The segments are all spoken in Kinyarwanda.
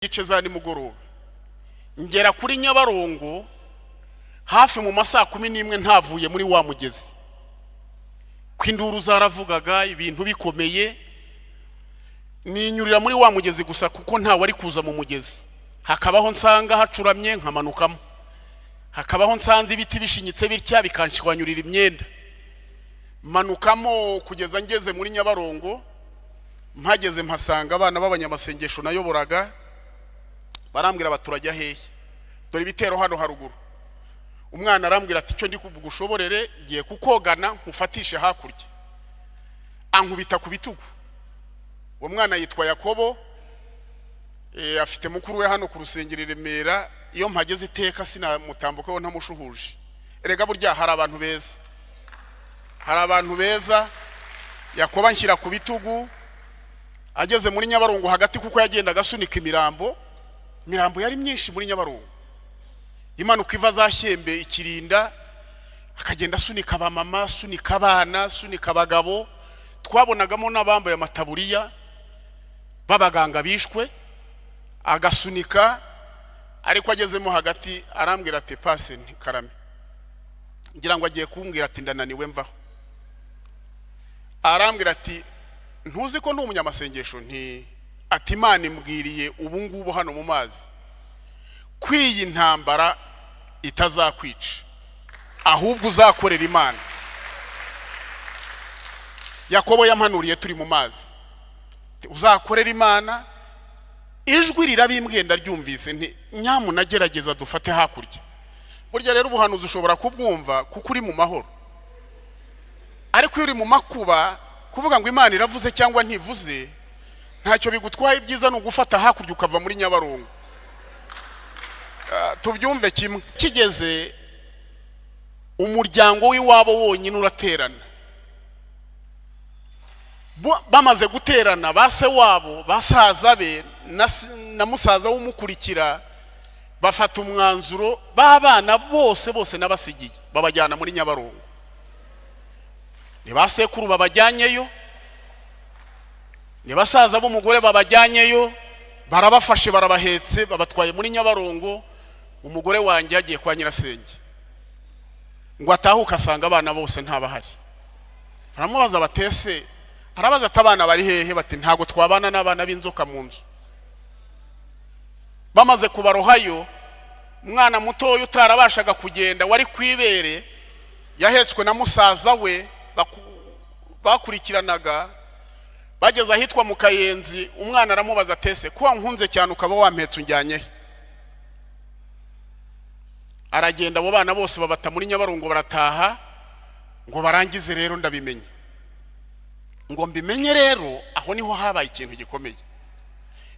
gice za nimugoroba ngera kuri Nyabarongo hafi mu masaa 11 ntavuye muri wa mugezi kwinduru zaravugaga ibintu bikomeye ninyurira muri wa mugezi gusa kuko nta wari kuza mu mugezi hakabaho nsanga hacuramye nkamanukamo hakabaho nsanze ibiti bishinyitse bitya bikanshwanyurira imyenda manukamo kugeza ngeze muri Nyabarongo mpageze mpasanga abana b'abanyamasengesho nayoboraga barambwira abaturajya hehe dore bitero hano haruguru umwana arambwira ati cyo ndi kubugushoborere giye kukogana nkufatishe hakurya ankubita ku bitugu uwo mwana yitwa Yakobo afite mukuru we hano ku rusengero Remera iyo mpageze iteka sinamutambuka wo ntamushuhuje erega burya hari abantu beza Yakobo anshyira ku bitugu ageze muri Nyabarongo hagati kuko yagenda gasunika imirambo yari myinshi muri Nyabarongo imanuka iva za Shyembe ikirinda akagenda asunika abamama asunika abana asunika abagabo twabonagamo n'abambaye amataburiya babaganga bishwe agasunika ariko agezemo hagati arambwira ati pase ntikarame ngira ngo agiye kumbwira ati ndananiwe mvaho arambwira ati ntuzi ko ndi umunyamasengesho nti ati Imana imbwiriye ubu ngubu hano mu mazi kwiyi ntambara itazakwica ahubwo uzakorera Imana. Yakobo yampanuriye turi mu mazi uzakorera Imana ijwi rirabimbwiye ndaryumvise nti nyamuna gerageza dufate hakurya burya rero ubuhanuzi ushobora kubwumva kuko uri mu mahoro ariko iyo uri mu makuba kuvuga ngo Imana iravuze cyangwa ntivuze ntacyo bigutwaye ibyiza no gufata hakurya ukava muri Nyabarongo tubyumve kimwe kigeze umuryango w'iwabo wonyine uraterana bamaze guterana base wabo basaza be na musaza w'umukurikira bafata umwanzuro babana bose nabasigiye babajyana muri Nyabarongo ni basekuru babajyanyeyo ni basaza b'umugore babajyanyeyo barabafashe barabahetse babatwaye muri Nyabarongo umugore wanjye yagiye kwa nyirasenge ngo atahuka asanga abana bose ntabahari baramubaza batese arabaza atabana bari hehe bati ntago twabana n'abana b'inzoka mu nzu bamaze kubarohayo umwana mutoyo utarabashaga kugenda wari kwibere yahetswe na musaza we bakurikiranaga bageze ahitwa mu Kayenzi umwana aramubaza tese kuba nkunze cyane ukaba wampetse unjyanye aragenda abo bana bose babata muri Nyabarongo barataha ngo barangize rero ndabimenye ngo mbimenye rero aho niho habaye ikintu gikomeye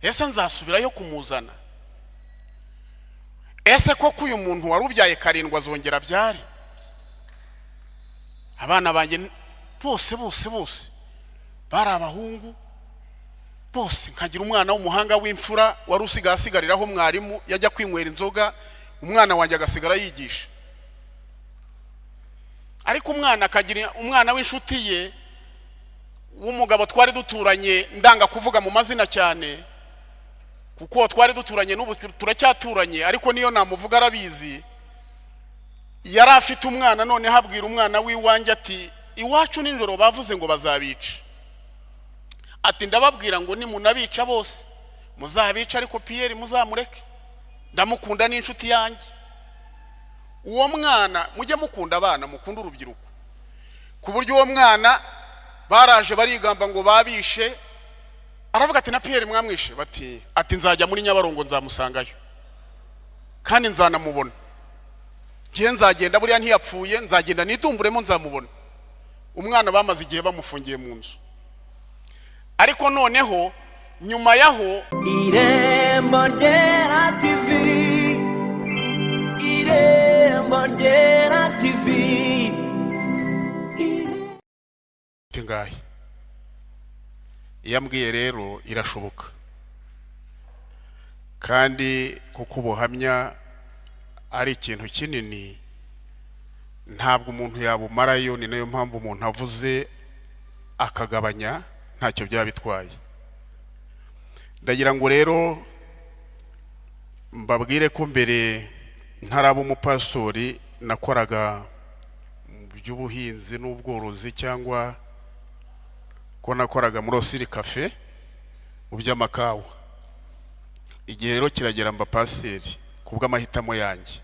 ese nzasubirayo kumuzana ese koko uyu muntu warubyaye karindwa azongera byari abana banjye bose bari abahungu bose nkagira umwana w'umuhanga w'imfura wari usigasigariraho mwarimu yajya kwinywera inzoga umwana wanjye agasigara yigisha ariko umwana akagira umwana w'inshuti ye w'umugabo twari duturanye ndanga kuvuga mu mazina cyane kuko twari duturanye n'ubu turacyaturanye ariko niyo namuvuga arabizi yari afite umwana none habwira umwana w'iwanjye ati iwacu ninjoro bavuze ngo bazabica ati ndababwira ngo ni munabica bose muzabica ariko Pierre muzamureke ndamukunda n'inshuti yanjye uwo mwana mujye mukunda abana mukunda urubyiruko ku buryo uwo mwana baraje barigamba ngo babishe aravuga ati na Pierre mwamwishe bati ati nzajya muri Nyabarongo nzamusangayo kandi nzanamubona ngiye nzagenda buriya ntiyapfuye nzagenda nidumburemo nzamubona umwana bamaze igihe bamufungiye mu nzu ariko noneho nyuma yaho Irembo Ryera TV Irembo Ryera TV tingaye yambwiye rero irashoboka kandi kuko ubuhamya ari ikintu kinini ntabwo umuntu yabumarayo ni nayo mpamvu umuntu avuze akagabanya ntacyo byaba bitwaye ndagira ngo rero mbabwire ko mbere ntaraba umupastori nakoraga mu by'ubuhinzi n'ubworozi, cyangwa ko nakoraga muri Osiri Cafe mu by'amakawa. Igihe rero kiragera mba pasiteri kubw'amahitamo yanjye,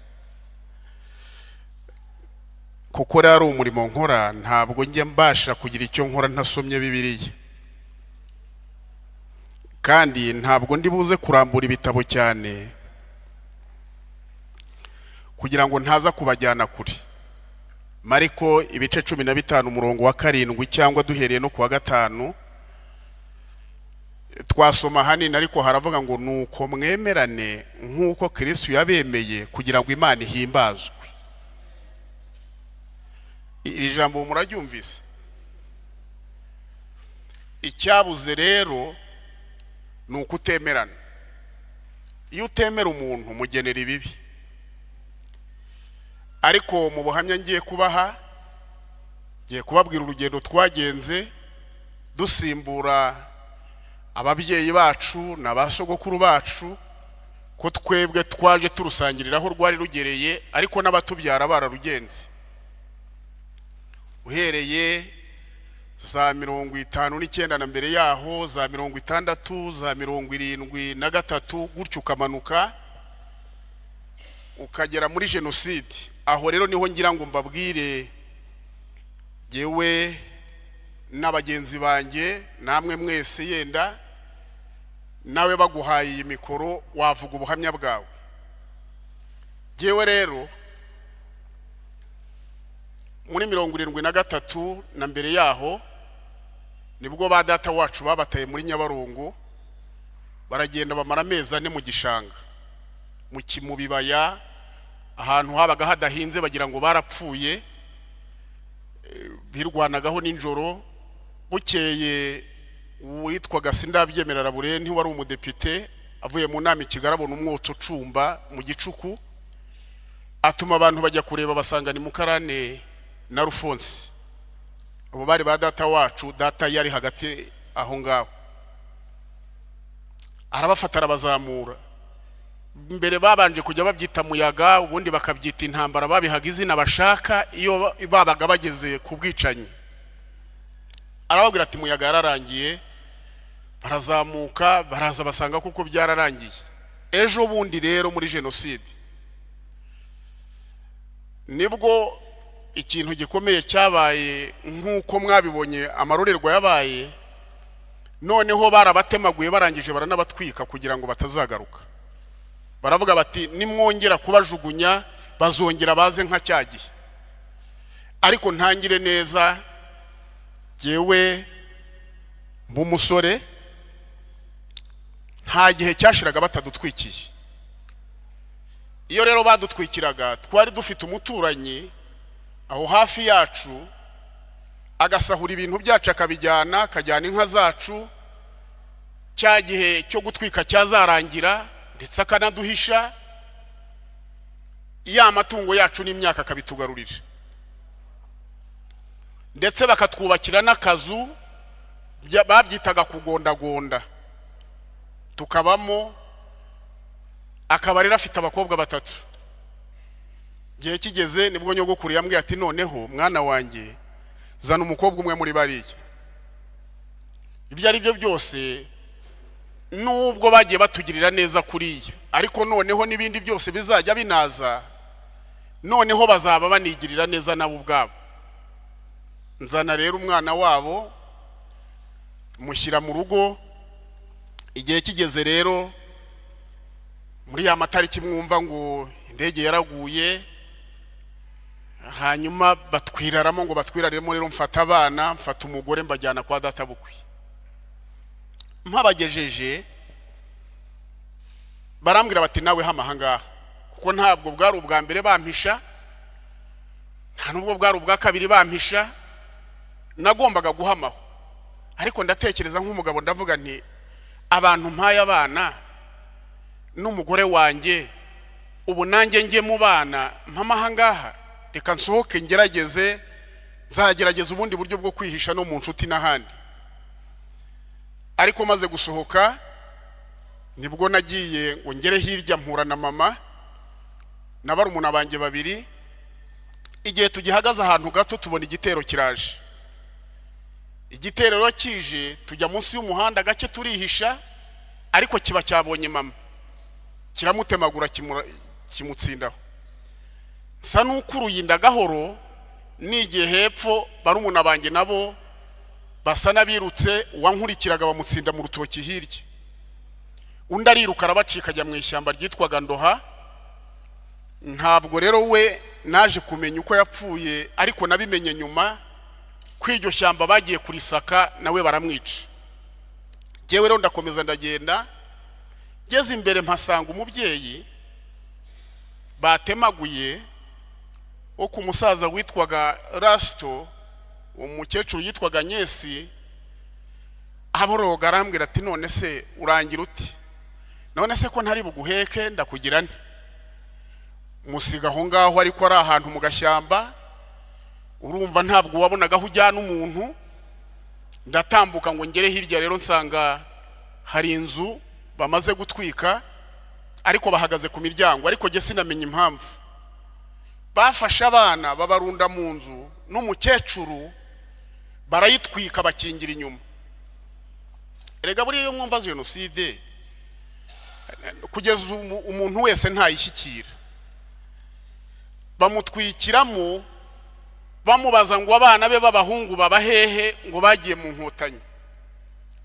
kuko rero umurimo nkora ntabwo njya mbasha kugira icyo nkora ntasomye Bibiliya, kandi ntabwo ndi buze kurambura ibitabo cyane kugira ngo ntaza kubajyana kure. Mariko ibice 15 umurongo wa 7, cyangwa duhereye no kuwa 5 twasoma hanini, ariko haravuga ngo nuko mwemerane nk'uko Kristo yabemeye kugira ngo Imana ihimbazwe. Iri jambo muraryumvise? Icyabuze rero nuko utemerana. Iyo utemera umuntu mugenera ibibi. Ariko mu buhamya ngiye kubaha, ngiye kubabwira urugendo twagenze dusimbura ababyeyi bacu n'abasogokuru bacu, ko twebwe twaje turusangiriraho rwari rugereye, ariko n'abatubyara bararugenze. Uhereye za 59 na mbere yaho, za 60, za 73, gutyo ukamanuka ukagera muri jenoside. Aho rero niho ngira ngo mbabwire yewe n'abagenzi banjye, namwe mwese yenda nawe baguhaye iyi mikoro wavuga ubuhamya bwawe. Yewe rero muri 73 na mbere yaho nibwo ba data wacu babataye muri Nyabarongo, baragenda bamara amezi 4 mu gishanga mu bibaya, ahantu habaga hadahinze, bagira ngo barapfuye, birwanagaho ninjoro. Bukeye witwaga Sindabyemerera Burenti wari umudepite, avuye mu nama Kigali abona umwotso ucumba mu gicuku, atuma abantu bajya kureba, basanga ni Mukarane na Rufonsi. Abo bari ba data wacu, data yari hagati aho ngaho. Arabafata arabazamura. Mbere babanje kujya babyita muyaga, ubundi bakabyita intambara, babihaga izina bashaka iyo babaga bageze ku bwicanyi. Arababwira ati muyaga yararangiye, barazamuka baraza basanga kuko byararangiye. Ejo bundi rero muri jenoside nibwo ikintu gikomeye cyabaye, nk'uko mwabibonye amarorerwa yabaye. Noneho barabatemaguye, barangije baranabatwika kugira ngo batazagaruka. Baravuga bati nimwongera kubajugunya bazongera baze nka cyagiye. Ariko ntangire neza, yewe umusore, nta gihe cyashiraga batadutwikiye. Iyo rero badutwikiraga, twari dufite umuturanyi aho hafi yacu, agasahura ibintu byacu akabijyana, akajyana inka zacu. Cya gihe cyo gutwika cyazarangira, ndetse akanaduhisha ya matungo yacu n'imyaka akabitugarurira, ndetse bakatwubakira n'akazu babyitaga kugondagonda, tukabamo. Akaba rero afite abakobwa 3. Gihe kigeze nibwo nyogokuru yambwiye ati noneho mwana wanjye zana umukobwa umwe muri bariya. Ibyo ari byo byose, nubwo bagiye batugirira neza kuriya, ariko noneho nibindi byose bizajya binaza, noneho bazaba banigirira neza nabo ubwabo. Nzana rero umwana wabo mushyira mu rugo. Igihe kigeze rero muri ya matariki mwumva ngo indege yaraguye, hanyuma batwiraramo, ngo batwiraremo. Rero mfata abana, mfata umugore, mbajyana kwa data bukwi. Mpabagejeje barambwira bati nawe hamahangaha, kuko ntabwo bwari ubwa mbere bampisha, nta nubwo bwari ubwa kabiri bampisha. Nagombaga guhamaho, ariko ndatekereza nk'umugabo, ndavuga nti abantu mpaye abana n'umugore wanjye, ubu nanjye ngiye mu bana mpamahangaha, reka nsohoke ngerageze, nzagerageza ubundi buryo bwo kwihisha no mu nshuti n'ahandi. Ariko maze gusohoka nibwo nagiye ngo ngere hirya mpura na mama na barumuna banjye babiri. Igihe tugihagaze ahantu gato tubona igitero kiraje. Igitero kije tujya munsi y'umuhanda gake turihisha, ariko kiba cyabonye mama kiramutemagura kimutsindaho. Nsa n'ukuruye inda gahoro, nigiye hepfo barumuna banjye nabo basa nabirutse, wankurikiraga bamutsinda mu rutoki hirya. Undi ariruka arabacika ajya mu ishyamba ryitwaga Ndoha. Ntabwo rero we naje kumenya uko yapfuye, ariko nabimenye nyuma kw'iryo shyamba bagiye kurisaka nawe baramwica. Jewe rero ndakomeza ndagenda, ngeze imbere mpasanga umubyeyi batemaguye wo ku musaza witwaga Rasto, umukecuru yitwaga Nyesi. Aboroga arambwira ati none se urangira uti? None se ko ntari buguheke ndakugira nte? Musiga aho ngaho ariko ari ahantu mu gashyamba, urumva ntabwo wabonaga aho ujyana umuntu. Ndatambuka ngo ngere hirya, rero nsanga hari inzu bamaze gutwika, ariko bahagaze ku miryango, ariko je sinamenye impamvu. Bafashe abana babarunda mu nzu n'umukecuru barayitwika bakingira inyuma. Erega buriya iyo mwumva jenoside kugeza umuntu wese ntayishyikira. Bamutwikiramo bamubaza ngo abana be b'abahungu babahehe, ngo bagiye mu Nkotanyi.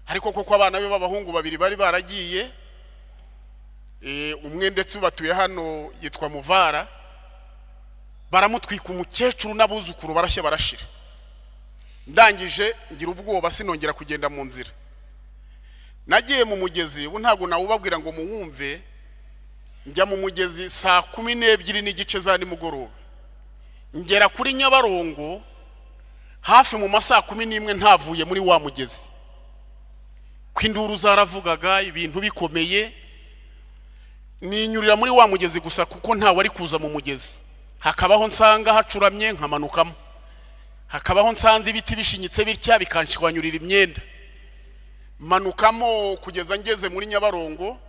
Ariko koko abana be b'abahungu babiri bari baragiye, umwe ndetse batuye hano yitwa Muvara. Baramutwika umukecuru n'abuzukuru barashya barashira. Ndangije ngira ubwoba sinongera kugenda mu nzira. Nagiye mu mugezi, ubu ntabwo nawubabwira ngo muwumve. Njya mu mugezi saa 12:30 za nimugoroba. Ngera kuri Nyabarongo hafi mu masaa 11 ntavuye muri wa mugezi. Kw'induru zaravugaga ibintu bikomeye, ninyurira muri wa mugezi gusa kuko nta wari kuza mu mugezi. Hakabaho nsanga hacuramye nkamanukamo, hakabaho nsanze ibiti bishinyitse bitya bikanshwanyurira imyenda. Manukamo kugeza ngeze muri Nyabarongo.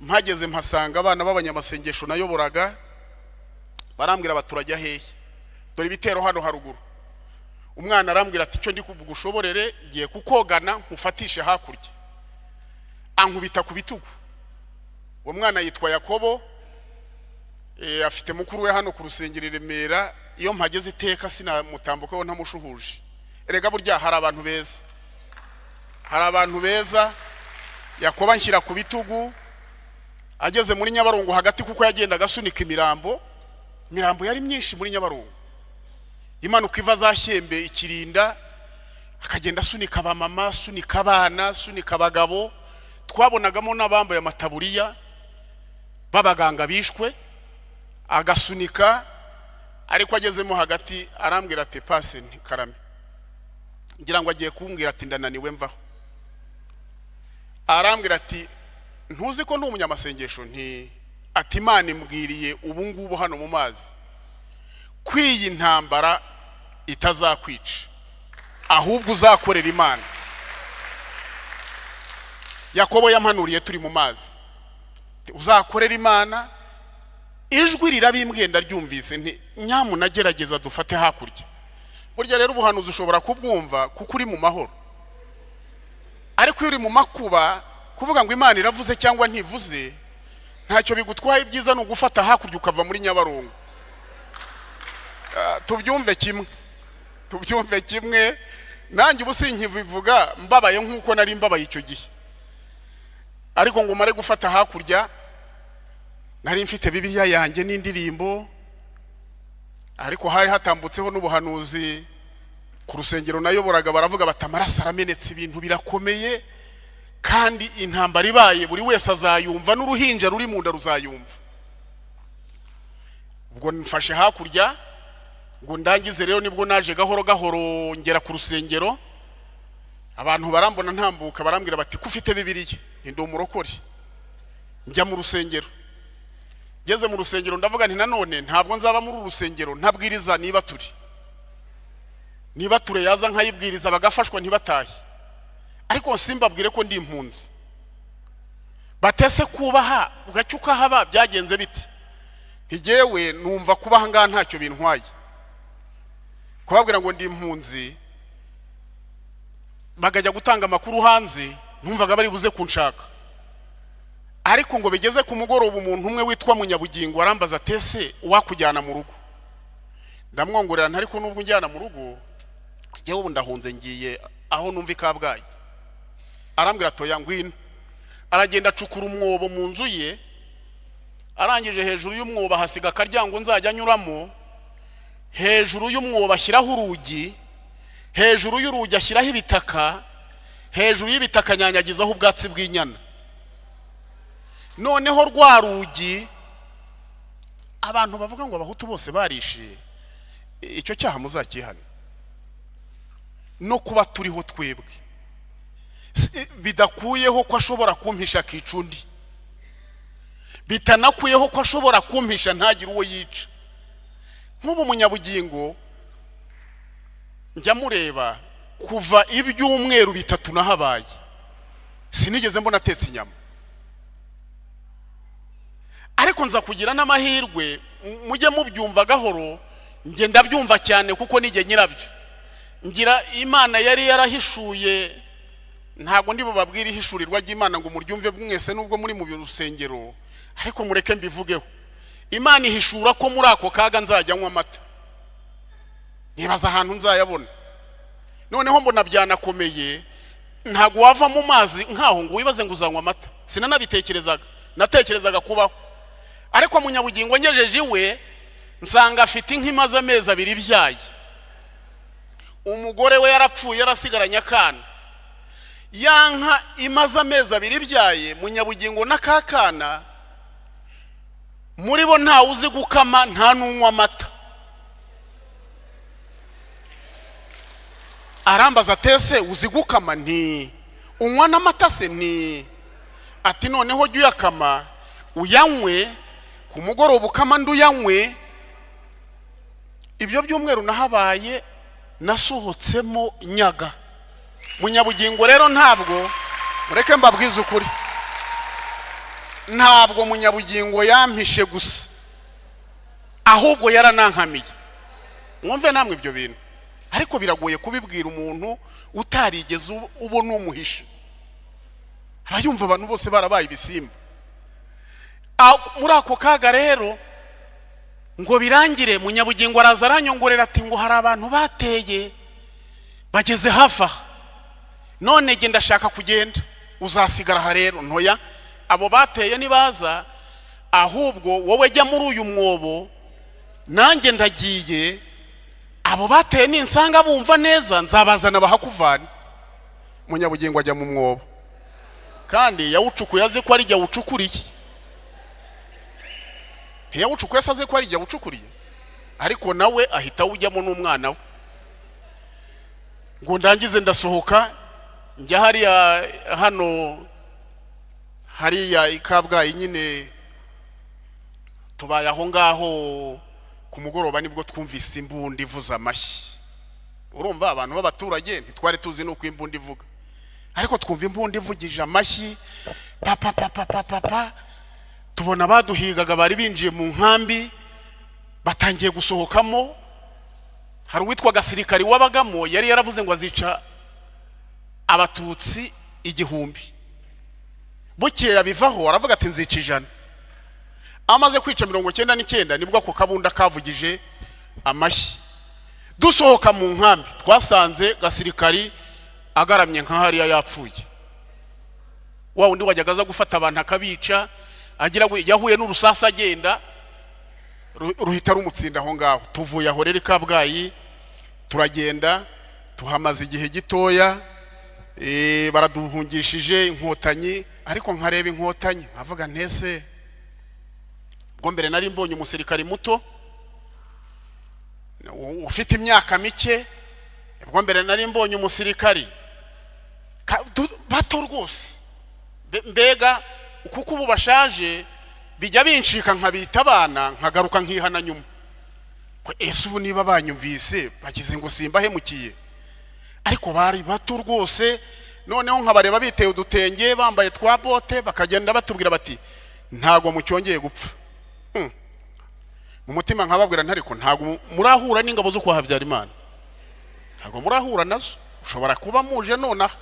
Mpageze mpasanga abana b'abanyamasengesho nayoboraga, barambwira baturajya hehe, dore ibitero hano haruguru. Umwana arambwira ati cyo ndi kubugushoborere, giye kukogana nkufatishe hakurya. Ankubita ku bitugu. Uwo mwana yitwa Yakobo, afite mukuru we hano ku rusengero Remera. Iyo mpageze iteka sinamutambukaho ntamushuhuje. Erega burya hari abantu beza, hari abantu beza. Yakobo anshyira ku bitugu. Ageze muri Nyabarongo hagati, kuko yagendaga asunika imirambo yari myinshi muri Nyabarongo. Imanuka iva za Shyembe Ikirinda, akagenda asunika abamama, asunika abana, asunika abagabo. Twabonagamo n'abambaye amataburiya babaganga bishwe, agasunika. Ariko agezemo hagati arambwira ati pase ntikarame. Ngira ngo agiye kumbwira ati ndananiwe mvaho. Arambwira ati ntuzi ko ndi umunyamasengesho? Nti ati Imana imbwiriye ubu ngubu hano mu mazi kwiyi ntambara itazakwica, ahubwo uzakorera Imana. Yakobo yampanuriye turi mu mazi, uzakorera Imana. Ijwi rirabimbwiye ndaryumvise, nti nyamuna gerageza dufate hakurya. Burya rero ubuhanuzi ushobora kubwumva kuko uri mu mahoro, ariko iyo uri mu makuba kuvuga ngo Imana iravuze cyangwa ntivuze ntacyo bigutwaye. Ibyiza no gufata hakurya ukava muri Nyabarongo. Tubyumve kimwe. Nanjye ubusinkivuga mbabaye nkuko nari mbabaye icyo gihe, ariko ngo mare gufata hakurya nari mfite Bibiliya yanjye n'indirimbo. Ariko hari hatambutseho n'ubuhanuzi ku rusengero nayoboraga, baravuga batamarasa aramenetse, ibintu birakomeye kandi intambara ibaye buri wese azayumva, n'uruhinja ruri mu nda ruzayumva. Ubwo mfashe hakurya ngo ndangize, rero nibwo naje gahoro gahoro ngera ku rusengero. Abantu barambona ntambuka, barambwira bati kufite Bibiliya? Ndi umurokore. Njya mu rusengero. Ngeze mu rusengero ndavuga nti nanone ntabwo nzaba muri urusengero ntabwiriza niba ture yaza nkayibwiriza bagafashwa ntibatahe. Ariko simbabwire ko ndi impunzi. batese kubaha ugacyuka haba byagenze biti ntigewe numva kubaha ngaha ntacyo bintwaye kubabwira ngo ndi impunzi bagajya gutanga amakuru hanze numvaga bari buze kunshaka ariko ngo bigeze ku mugoroba umuntu umwe witwa Munyabugingo arambaza tese wakujyana mu rugo ndamwongorera ntariko nubwo njyana mu rugo ngewe ubu ndahunze ngiye aho numva Kabgayi arambwira toya ngwino aragenda acukura umwobo mu nzu ye arangije hejuru y'umwobo hasiga akaryango nzajya nyuramo hejuru y'umwobo ashyiraho urugi hejuru y'urugi ashyiraho ibitaka hejuru y'ibitaka nyanyagizaho ubwatsi bw'inyana noneho rwa rugi abantu bavuga ngo abahutu bose barishe icyo cyaha muzakihana no kuba turiho twebwe bidakuyeho ko ashobora kumpisha kicundi bitanakuyeho ko ashobora kumpisha ntagire uwo yica nk'ubu Munyabugingo njya mureba kuva ibyumweru 3 nahabaye sinigeze mbona atetse inyama ariko nza kugira n'amahirwe mujye mubyumva gahoro nge ndabyumva cyane kuko nige nyirabyo ngira Imana yari yarahishuye ntago ndi bababwira ihishurirwa ry'Imana ngo muryumve mwese nubwo muri mu rusengero ariko mureke mbivugeho Imana ihishura ko muri ako kaga nzajya nywa amata nibaza ahantu nzayabona noneho mbona byanakomeye ntago wava mu mazi nkaho ngo wibaze ngo uzanywa amata sinanabitekerezaga natekerezaga kubaho ariko Munyabugingo ngejeje iwe nsanga afite inkimaza amezi 2 byaye umugore we yarapfuye yarasigaranye akana yanka imaze amezi 2 byaye Munyabugingo n'akakana muri bo nta uzi gukama nta nunywa amata arambaza tese uzi gukama nti unywa n'amata se ni ati noneho jya uyakama uyanywe ku mugoroba ukama nduyanywe ibyo byumweru nahabaye nasohotsemo nyaga Munyabugingo rero ntabwo mureke mbabwiza ukuri ntabwo Munyabugingo yampishe gusa ahubwo yaranankamiye mwumve namwe ibyo bintu ariko biragoye kubibwira umuntu utarigeze ubona umuhisha abayumva abantu bose barabaye ibisimba muri ako kaga rero ngo birangire Munyabugingo araza aranyongorera ati ngo hari abantu bateye bageze hafa none ge ndashaka kugenda uzasigara ha rero ntoya abo bateye nibaza ahubwo wowe jya muri uyu mwobo nanjye ndagiye abo bateye ninsanga bumva neza nzabazana bahakuvana Munyabugingo ajya mu mwobo kandi yawucukuye azi ko ari jya wucukuriye ntiyawucukuye asaze ko ari jya wucukuriye ariko nawe ahita ujyamo n'umwana we ngo ndangize ndasohoka njya hariya hano hariya Kabgayi nyine tubaye aho ngaho ku mugoroba nibwo twumvise imbundi ivuza amashyi urumva abantu b'abaturage ntitwari tuzi nuko imbundi ivuga ariko twumva imbundi ivugije amashyi papa tubona baduhigaga bari binjiye mu nkambi batangiye gusohokamo hari uwitwa Gasirikari wabagamo yari yaravuze ngo azica abatutsi 1000 bukeye abivaho aravuga ati nzica 100 amaze kwica 99 nibwo ako kabunda kavugije amashyi dusohoka mu nkambi twasanze Gasirikari agaramye nka hariya yapfuye wa undi wajyaga aza gufata abantu akabica agira ngo yahuye n'urusasa agenda ruhita rumutsinda aho ngaho tuvuye aho rero Kabgayi turagenda tuhamaze igihe gitoya baraduhungishije Inkotanyi ariko nkareba Inkotanyi nkavuga ntese ubwo mbere nari mbonye umusirikari muto ufite imyaka mike ubwo mbere nari mbonye umusirikari bato rwose mbega kuko ubu bashaje bijya bincika nkabita abana nkagaruka nkihana nyuma ko ese ubu niba banyumvise bagize ngo simbahemukiye ariko bari bato rwose noneho nkabareba biteye udutenge bambaye twa bote bakagenda batubwira bati ntago mucyongeye gupfa. Mu mutima nkababwira ntariko ntago murahura n'ingabo zo kwa Habyarimana, ntago murahura nazo, ushobora kuba muje nonaha.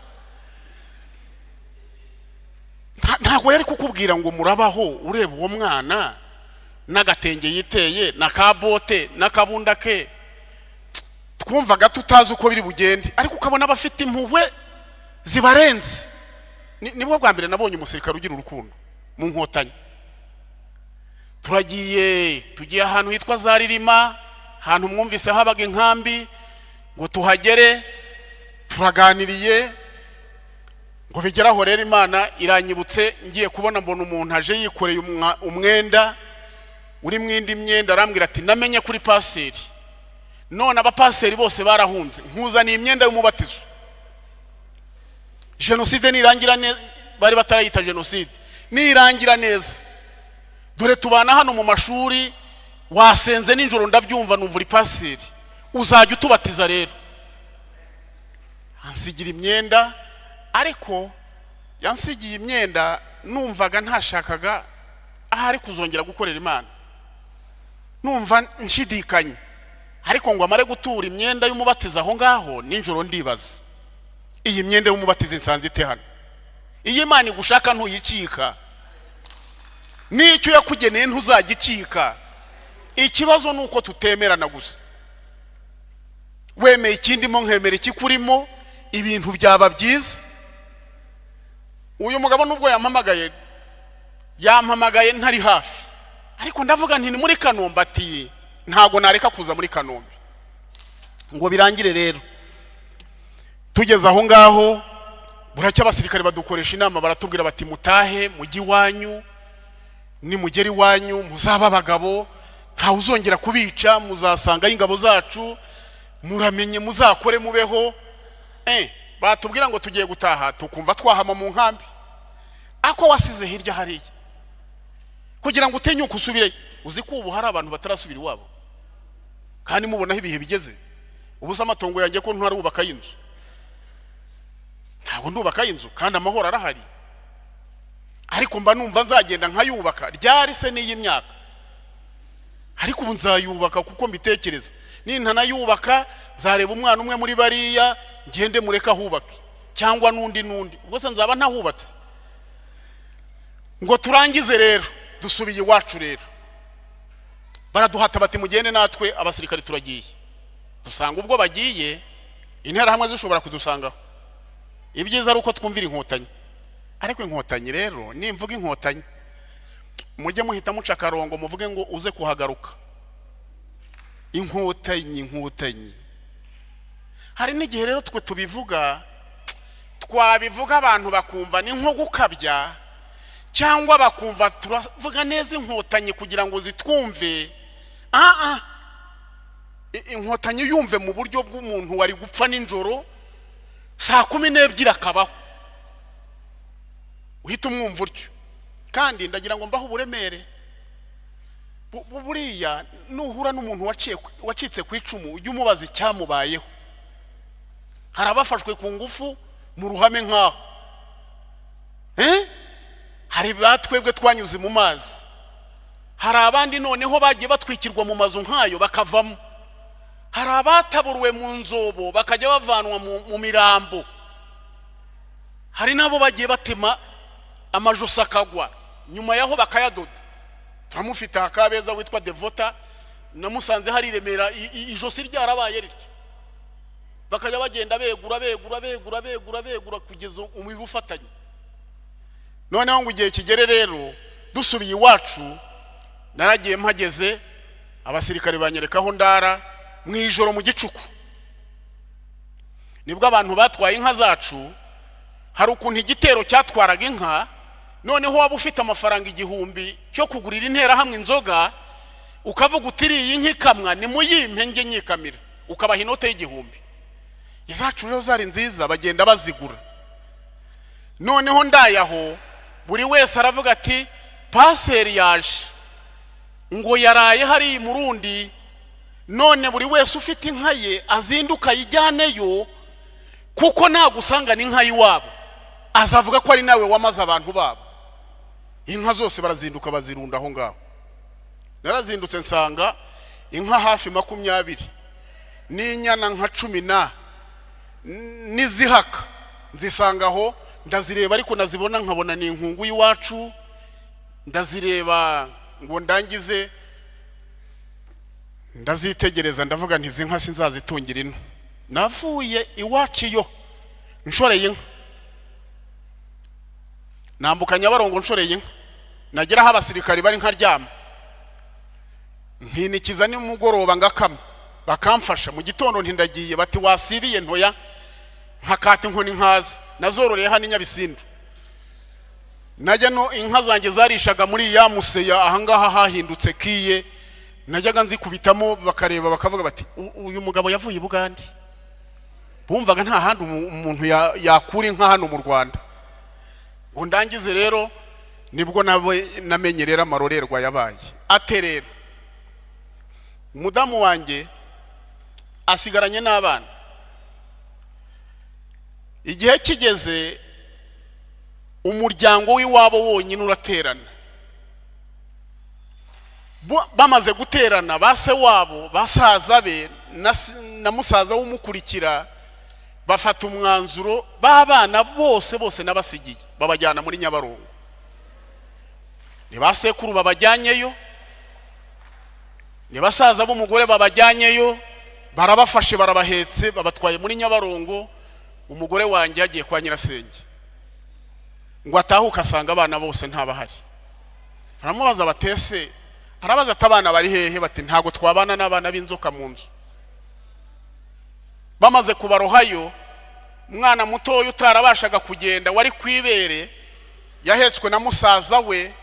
Ntago yari kukubwira ngo murabaho ureba uwo mwana n'agatenge yiteye na kabote n'akabunda ke, twumvaga tutazi uko biri bugende, ariko ukabona abafite impuhwe zibarenze. Nibwo bwa mbere nabonye umusirikare ugira urukundo mu Nkotanyi. Tugiye ahantu hitwa Zaririma, ahantu mwumvise habaga inkambi, ngo tuhagere turaganiriye, ngo bigeraho rero Imana iranyibutse, ngiye kubona mbona umuntu aje yikoreye umwenda uri mwindi myenda, arambwira ati namenye kuri paseri, none abapaseri bose barahunze, nkuzaniye imyenda y'umubatizo. Jenoside nirangira neza, bari batarayita jenoside, nirangira neza, dore tubana hano mu mashuri, wasenze ninjoro ndabyumva numva uri paseri, uzajya utubatiza rero. Ansigira imyenda, ariko yansigiye imyenda numvaga ntashakaga ahari kuzongera gukorera Imana, numva nshidikanye. Ariko ngo amare gutura imyenda y'umubatiza aho ngaho, ninjoro ndibaza, iyi myenda y'umubatiza nsanze ite hano? Iyi Imana igushaka ntuyicika, n'icyo yakugeneye ntuzagicika. Ikibazo nuko tutemerana gusa, wemeye ikindi mo nkemera ikikurimo, ibintu byaba byiza. Uyu mugabo nubwo yampamagaye ntari hafi, ariko ndavuga nti ni muri Kanombe, ati ntago nareka kuza muri Kanombe. Ngo birangire rero tugeze aho ngaho, buracya abasirikare badukoresha inama, baratubwira bati mutahe mujyi wanyu, ni mugeri wanyu muzaba abagabo, nta uzongera kubica, muzasanga ingabo zacu, muramenye muzakore mubeho. Batubwira ngo tugiye gutaha, tukumva twahama mu nkambi. Ako wasize hirya hariya kugira ngo utenyuke usubire, uzi ko ubu hari abantu batarasubira iwabo, kandi mubonaho ibihe bigeze. Ubusa amatongo yanjye ko ntarubaka y'inzu, ntabwo ndubaka y'inzu kandi amahoro arahari, ariko mba numva nzagenda nkayubaka. Ryari se n'iyi myaka, ariko ubu nzayubaka kuko mbitekereza, nintanayubaka nzareba umwana umwe muri bariya ngende mureka hubake, cyangwa nundi ubwo se nzaba ntahubatse. Ngo turangize rero dusubiye iwacu rero, baraduhata bati mugende natwe. Abasirikare turagiye, dusanga ubwo bagiye intera hamwe zishobora kudusangaho. Ibyiza ari uko twumvira Inkotanyi, ariko Inkotanyi rero nimvuga Inkotanyi mujye muhita muca akarongo muvuge ngo uze kuhagaruka. Inkotanyi hari n'igihe rero twe tubivuga, twabivuga abantu bakumva ni nko gukabya, cyangwa bakumva turavuga neza Inkotanyi kugira ngo zitwumve. Inkotanyi yumve mu buryo bw'umuntu wari gupfa ninjoro saa 12 akabaho, uhita umwumva utyo. Kandi ndagira ngo mbaho uburemere buriya, nuhura n'umuntu wacitse ku icumu ujye umubaza icyamubayeho. Hari abafashwe ku ngufu mu ruhame nkaho, hari batwebwe twanyuze mu mazi, hari abandi noneho bagiye batwikirwa mu mazu nkayo bakavamo, hari abataburuwe mu nzobo bakajya bavanwa mu mirambo, hari nabo bagiye batema amajosi akagwa, nyuma yaho bakayadoda. Turamufite akabeza witwa Devota, namusanze hari Remera, ijosi ryarabaye rityo, bakajya bagenda begura kugeza umubiri ufatanye. Noneho ngo igihe kigere rero dusubiye iwacu, naragiye mpageze, abasirikare banyerekaho ndara mu ijoro mu gicuku. Nibwo abantu batwaye inka zacu, hari ukuntu igitero cyatwaraga inka, noneho waba ufite amafaranga 1000 cyo kugurira intera hamwe inzoga, ukavuga utiriye inkikamwa ni muyimpe nge nyikamira, ukabaha inote y'1000. Izacu rero zari nziza, bagenda bazigura. Noneho ndayaho buri wese aravuga ati paseri yaje, ngo yaraye hari murundi, none buri wese ufite inka ye azinduka yijyaneyo, kuko nagusanga n'inka y'iwabo azavuga ko ari nawe wamaze abantu babo. Inka zose barazinduka bazirunda aho ngaho. Narazindutse nsanga inka hafi 20 n'inyana nka 10 n'izihaka nzisangaho, ndazireba ariko nazibona nkabona ni inkungu y'iwacu, ndazireba ngo ndangize ndazitegereza ndavuga nti izi nka sinzazitungira ino. Navuye iwacu yo nshoreye inka, nambuka Nyabarongo nshoreye inka, nagera aho abasirikari bari nkaryama, nkinikiza nimugoroba ngakama bakamfasha. Mu gitondo ntindagiye bati wasibiye ntoya, nkakata inkoni nkaza nazororeye hano Nyabisindu. Najya no inka zanjye zarishaga muri ya museya ahangaha hahindutse kiye, najyaga nzikubitamo bakareba bakavuga bati uyu mugabo yavuye i Bugande. Bumvaga nta handi umuntu yakura inka hano mu Rwanda. Ngo ndangize rero nibwo namenye rero amarorerwa yabaye. Ate rero umudamu wanjye asigaranye n'abana. Igihe kigeze umuryango w'iwabo wonyine uraterana. Bamaze guterana base wabo basaza be na musaza w'umukurikira bafata umwanzuro b'abana bose nabasigiye babajyana muri Nyabarongo. Ni basekuru babajyanyeyo, ni basaza b'umugore babajyanyeyo, barabafashe barabahetse babatwaye muri Nyabarongo. Umugore wanjye yagiye kwa nyirasenge ngo atahuka asanga abana bose ntabahari. Baramubaza batese, arabaza atabana bari hehe, bati ntago twabana n'abana b'inzoka mu nzu. Bamaze kubarohayo, umwana mutoyo utarabashaga kugenda wari kwibere yahetswe na musaza we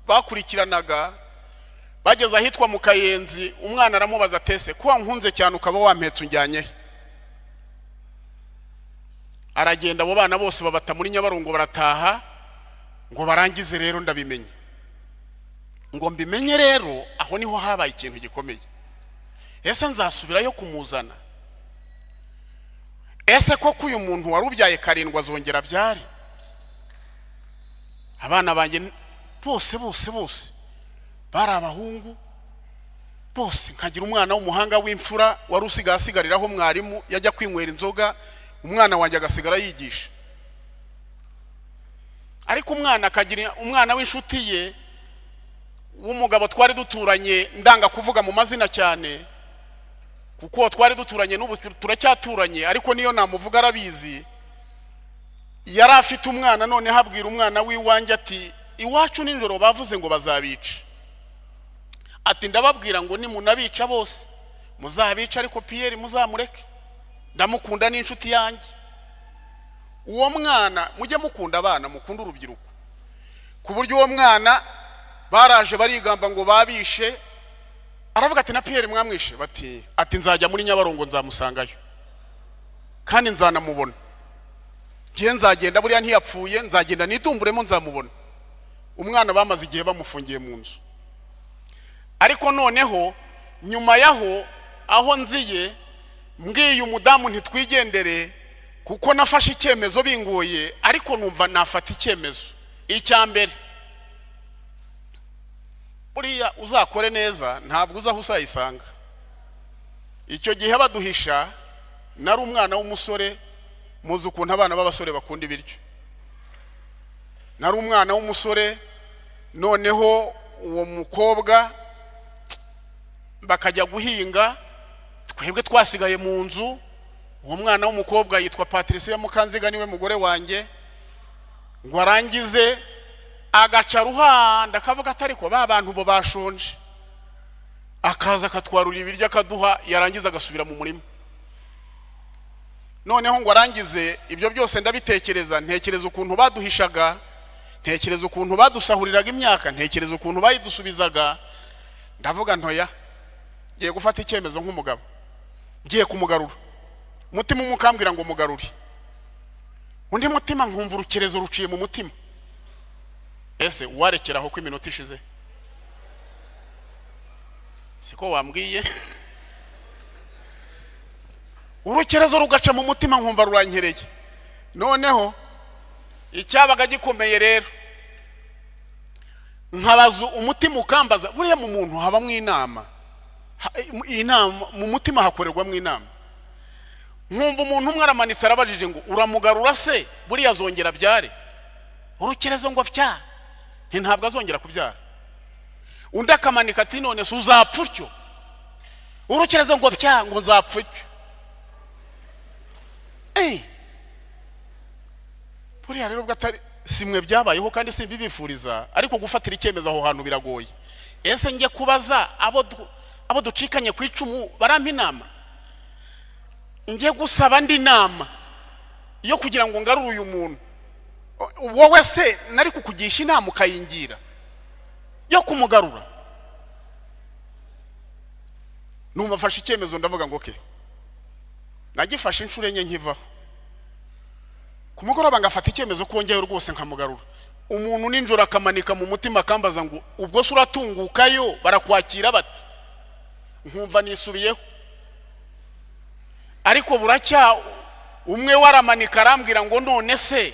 bakurikiranaga. Bageze ahitwa mu Kayenzi, umwana aramubaza atese kuwa nkunze cyane ukaba wampetse unjyanye. Aragenda abo bana bose babata muri Nyabarongo barataha. Ngo barangize rero ndabimenye. Ngo mbimenye rero aho niho habaye ikintu gikomeye. Ese nzasubirayo kumuzana? Ese koko uyu muntu warubyaye karindwa azongera byari? Abana banjye bose bari abahungu bose. Nkagira umwana w'umuhanga w'imfura wari usigariraho mwarimu yajya kwinywera inzoga, umwana wanjye agasigara yigisha. Ariko umwana akagira umwana w'inshuti ye w'umugabo twari duturanye, ndanga kuvuga mu mazina cyane kuko twari duturanye n'ubu turacyaturanye, ariko niyo namuvuga arabizi. Yari afite umwana, none habwira umwana w'iwanjye ati iwacu ninjoro bavuze ngo bazabica. Ati ndababwira ngo ni munabica bose muzabica, ariko Pierre muzamureke, ndamukunda n'inshuti yanjye. Uwo mwana mujye mukunda abana, mukunda urubyiruko, ku buryo uwo mwana baraje barigamba ngo babishe. Aravuga ati na Pierre mwamwishe? Bati ati nzajya muri Nyabarongo nzamusangayo kandi nzanamubona. Gihe nzagenda buriya ntiyapfuye, nzagenda nitumburemo nzamubona. Umwana bamaze igihe bamufungiye mu nzu. Ariko noneho nyuma yaho aho nziye mbwiye umudamu ntitwigendere kuko nafashe icyemezo bingoye, ariko numva nafata icyemezo. Icyambere buriya uzakore neza ntabwo uzaho usayisanga. Icyo gihe baduhisha nari umwana w'umusore, muzi ukuntu abana b'abasore bakunda ibiryo. Nari umwana w'umusore, noneho uwo mukobwa bakajya guhinga, twebwe twasigaye mu nzu. Uwo mwana w'umukobwa yitwa Patricia Mukanziga, niwe mugore wanjye. Ngo arangize agaca ruhanda akavuga atari ko ba bantu bo bashonje, akaza akatwarura ibiryo akaduha, yarangiza agasubira mu murima. Noneho ngo arangize ibyo byose ndabitekereza, ntekereza ukuntu baduhishaga, ntekereza ukuntu badusahuriraga imyaka, ntekereza ukuntu bayidusubizaga. Ndavuga ntoya, ngiye gufata icyemezo nk'umugabo, ngiye kumugarura. Umutima umukambwira ngo mugarure, undi mutima nkumva urukerezo ruciye mu mutima. Ese warekeraho ko iminota ishize? Siko wambwiye? urukerezo rugaca mu mutima nkumva rurankereye. Noneho icyabaga gikomeye rero nkabaza umutima ukambaza, buriya mu muntu habamwe inama, mu mutima hakorerwamo inama. Nkumva umuntu umwe aramanitse arabajije ngo uramugarura se buriya azongera byare? Urukerezo ngo bya ntabwo azongera kubyara. Undi akamanika ati none se uzapfa utyo? Urukerezo ngo bya ngo nzapfa utyo. Buriya rero bwatari simwe byabayeho kandi simbibifuriza, ariko gufatira icyemezo aho hantu biragoye. Ese ngiye kubaza abo ducikanye ku icumu barampa inama? Ngiye gusaba ndi inama yo kugira ngo ngarure uyu muntu, wowe se nari kukugisha inama ukayingira yo kumugarura? Numva mfashe icyemezo ndavuga ngo okay, nagifashe inshuro enye nkivaho. Ku mugoroba ngafata icyemezo kongera rwose nkamugarura. Umuntu ninjoro akamanika mu mutima akambaza ngo ubwo se uratungukayo barakwakira bati? Nkumva nisubiyeho. Ariko buracya umwe waramanika arambwira ngo none se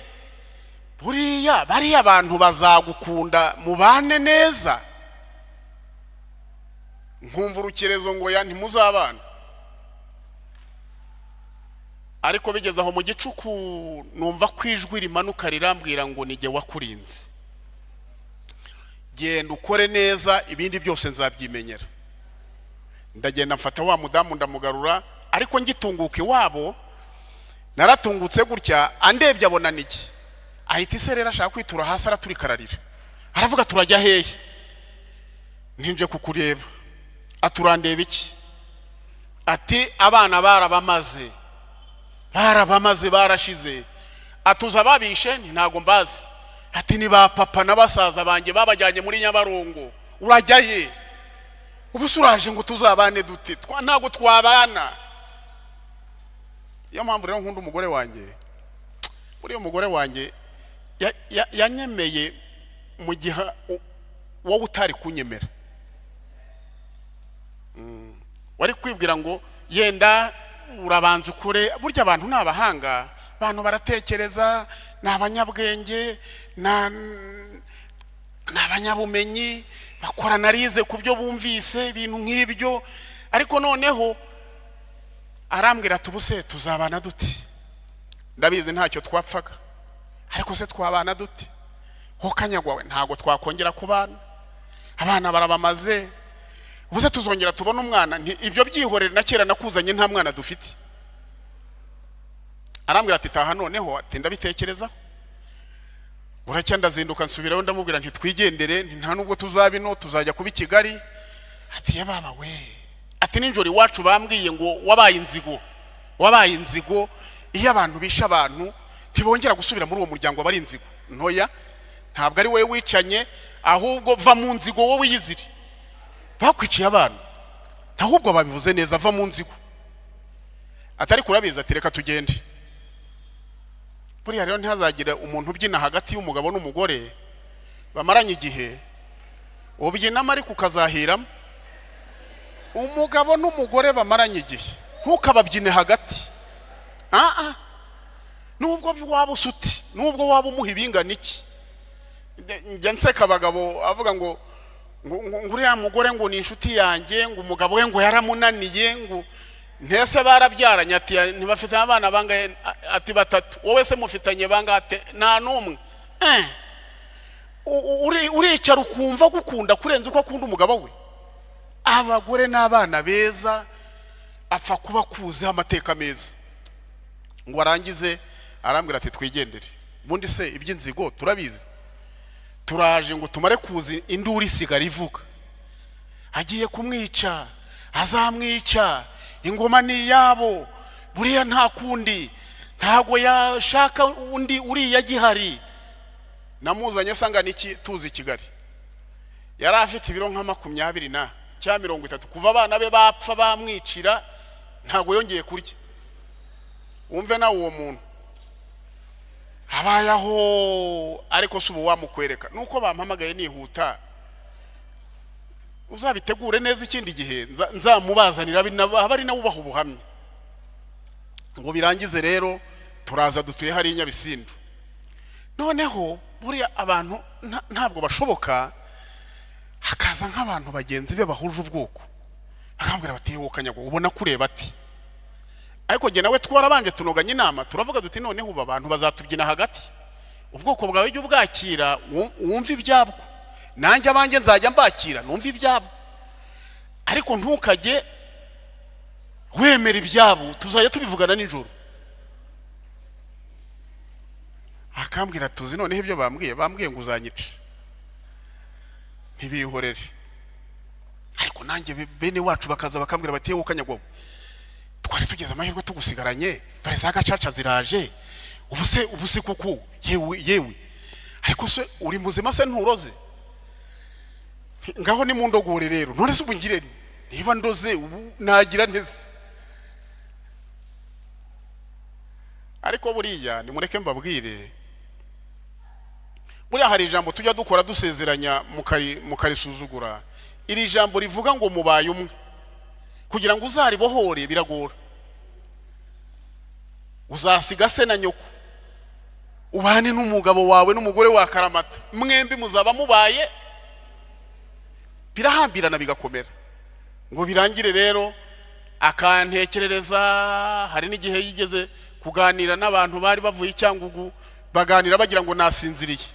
buriya bariya abantu bazagukunda mubane neza? Nkumva urukerezo ngo ya ntimuzabana. Ariko bigeze aho mu gicuku numva kwijwi rimanuka rirambwira ngo nige wakurinze, genda ukore neza ibindi byose nzabyimenyera. Ndagenda mfata wa mudamu ndamugarura, ariko ngitunguke wabo naratungutse gutya, andebye abona niki ahita iserera ashaka kwitura hasi araturikararira, aravuga turajya hehe? Ntinje kukureba. Aturandeba iki? Ati abana barabamaze barashize. Atuza babishe ntago mbazi. Ati ni ba papa n'abasaza banjye babajyanye muri Nyabarongo. Urajya he? Ubusuraje ngo tuzabane dute? Ntago twabana. Iyo mpamvu rero nkunda umugore wanjye. Buriya umugore wanjye yanyemeye mu gihe wowe utari kunyemera. Wari kwibwira ngo yenda urabanza ukure. Burya abantu n'abahanga, abantu baratekereza, n'abanyabwenge, n'abanyabumenyi, bakora analize ku byo bumvise ibintu nk'ibyo. Ariko noneho arambwira ati ubuse tuzabana dute? Ndabizi ntacyo twapfaga, ariko se twabana dute? Ho kanyagwawe ntago twakongera kubana, abana barabamaze, ubuse tuzongera tubona umwana? Ibyo byihorere na kera nakuzanye nta mwana dufite. Arambwira ati taha noneho, ati ndabitekerezaho. Buracya ndazinduka nsubiraho ndamubwira nti twigendere, nta nubwo tuzabino tuzajya kuba i Kigali. Ati ya baba we, ati ninjoro iwacu bambwiye ngo wabaye inzigo, iyo abantu bisha abantu ntibongera gusubira muri uwo muryango wabari inzigo. Ntoya, ntabwo ari wowe wicanye, ahubwo va mu nzigo wowe yiziri. Bakwiciye abantu ahubwo babivuze neza, va mu nzigo. Atari kurabiza ati reka tugende. Buriya rero ntihazagira umuntu ubyina hagati y'umugabo n'umugore bamaranye igihe, ubyinamo ariko ukazahiramo. Umugabo n'umugore bamaranye igihe ntukababyine hagati. Nubwo waba usuti, nubwo waba umuha ibingana iki. Njya nseka abagabo avuga ngo uriya mugore ngo ni inshuti yanjye, ngo umugabo we ngo yaramunaniye, ngo ntese barabyaranye. Ati ntibafite abana bangahe? Ati batatu. Wowe se mufitanye bangahe? Nta numwe. Uricara ukumva gukunda kurenza uko akunda umugabo we. Abagore n'abana beza apfa kuba kuzi amateka meza. Ngo arangize arambwira ati twigendere. Ubundi se iby'inzigo turabizi, turaje ngo tumare kuzi induru isigara ivuga. Agiye kumwica, azamwica, ingoma ni yabo, buriya nta kundi, ntago yashaka undi uriya gihari. Namuzanye sanga niki tuzi Kigali. Yari afite ibiro nka 20 na cya 30. Kuva abana be bapfa bamwicira ntago yongeye kurya. Umve na uwo muntu habayaho, ariko subu wamukwereka nuko bampamagaye nihuta. Uzabitegure neza ikindi gihe nzamubazanira abari nawe ubaha ubuhamya. ngo birangize rero turaza dutuye hari Nyabisindu. Noneho buriya abantu ntabwo bashoboka, hakaza nk'abantu bagenzi be bahuje ubwoko bakambwira bati wowe Kanyagwa ubona kureba ati, ariko jye nawe twarabanje tunoganye inama turavuga duti noneho ubu abantu bazatubyina hagati, ubwoko bwawe ujye ubwakira wumva ibyabwo, nanjye abanjye nzajya mbakira numva ibyabo, ariko ntukajye wemera ibyabo, tuzajya tubivugana nijoro. Akambwira tuzi noneho ibyo bambwiye ngo uzanyica ntibihorere, ariko nanjye bene wacu bakaza bakambwira bati wowe Kanyagwa twari tugeze amahirwe tugusigaranye, dore za gacaca ziraje, ubuse kuko yewe ariko se uri muzima se nturoze, ngaho ni mundogore rero, none se ubungire niba ndoze ubu nagira nteze. Ariko buriya nimureke mbabwire, buriya hari ijambo tujya dukora dusezeranya mukarisuzugura, iri jambo rivuga ngo mubaye umwe, kugira ngo uzaribohore biragora. Uzasiga se na nyoko, ubane n'umugabo wawe n'umugore wa karamata, mwembi muzaba mubaye, birahambirana bigakomera. Ngo birangire rero akantekerereza, hari n'igihe yigeze kuganira n'abantu bari bavuye Cyangugu, baganira bagira ngo nasinziriye.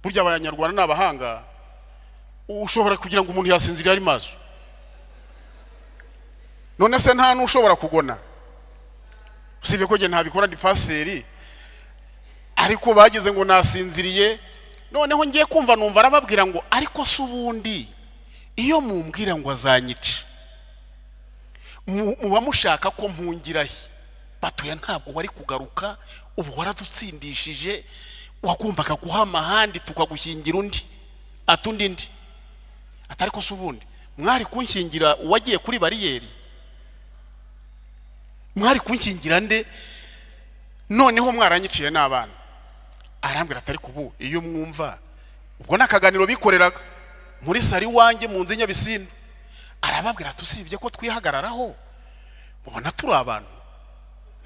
Burya abanyarwanda n'abahanga, ushobora kugira ngo umuntu yasinziriye ari maso, none se nta n'ushobora kugona, usibye ko jye ntabikora ndi pasiteri, ariko bagize ngo nasinziriye. Noneho ngiye kumva numva arababwira ngo ariko se ubundi iyo mumbwira ngo azanyica muba mushaka ko mpungirahe, batuye ntabwo wari kugaruka, ubu waradutsindishije, wagombaga guhama ahandi tukagushyingira undi, atundi ndi atari ko se ubundi mwari kunshyingira uwagiye kuri bariyeri, mwari kunshyingira nde, noneho mwaranyiciye n'abana. Arambwira atari kubu iyo mwumva, ubwo nakaganiro bikoreraga muri sari wanjye mu nzi Nyabisindu, arababwira tusibye ko twihagararaho mubona turi abantu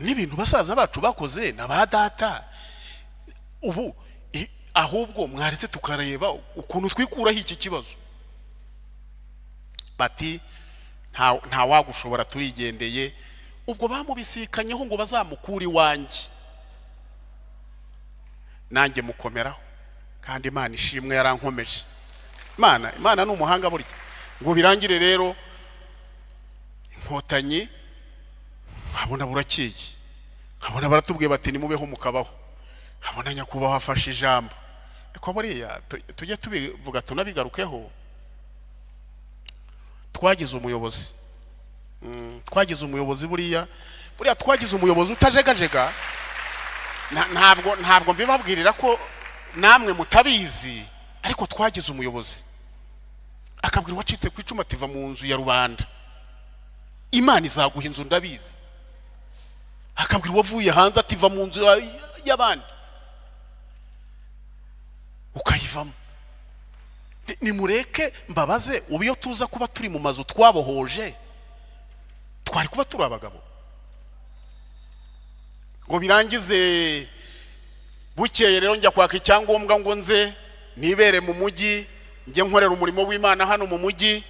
n'ibintu basaza bacu bakoze na ba data, ubu ahubwo mwaretse tukareba ukuntu twikuraho iki kibazo. Bati nta wagushobora, turigendeye. Ubwo bamubisikanyeho ngo bazamukura iwanjye, nanjye mukomeraho, kandi Imana ishimwe yarankomeje. Imana ni umuhanga burya. Ngo birangire rero Inkotanyi nkabona burakeye, nkabona baratubwiye bati nimubeho mukabaho, nkabona nyakubahwa afashe ijambo. Eko buriya tujye tubivuga tunabigarukeho, twagize umuyobozi, buriya twagize umuyobozi utajegajega. Ntabwo mbibabwirira ko namwe mutabizi, ariko twagize umuyobozi akabwira wacitse ku icuma tiva mu nzu ya rubanda, Imana izaguha inzu ndabizi. Akabwira wavuye hanze ativa mu nzu y'abandi ukayivamo. Nimureke mbabaze, ubu iyo tuza kuba turi mu mazu twabohoje, twari kuba turi abagabo? Ngo birangize bukeye rero njya kwaka icyangombwa ngo nze nibere mu mujyi, njye nkorera umurimo w'Imana hano mu mujyi.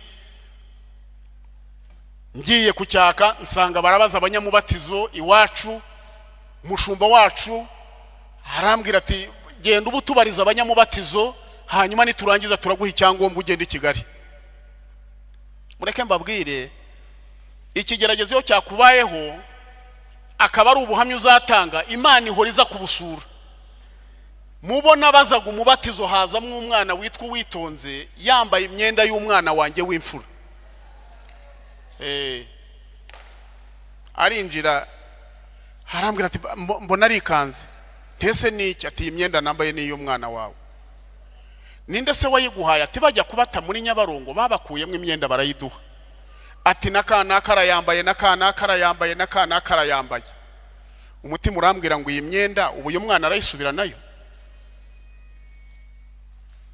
Ngiye kucyaka nsanga barabaza abanyamubatizo iwacu, umushumba wacu arambwira ati genda ubu tubariza abanyamubatizo, hanyuma niturangiza turaguha icyangombwa ugenda i Kigali. Mureke mbabwire, ikigeragezo iyo cyakubayeho akaba ari ubuhamya uzatanga, Imana ihora iza kubusura. Mubona bazaga umubatizo hazamwe umwana witwa Uwitonze yambaye imyenda y'umwana wanjye w'imfura, arinjira arambwira ati mbona arikanze, ntese niki? Ati imyenda nambaye ni y'umwana wawe. Ninde se wayiguhaye? Ati bajya kubata muri Nyabarongo babakuyemo imyenda barayiduha. Ati nakana karayambaye, nakana karayambaye, nakana karayambaye. Umutima urambwira ngo iyi myenda ubu uyu mwana arayisubira nayo.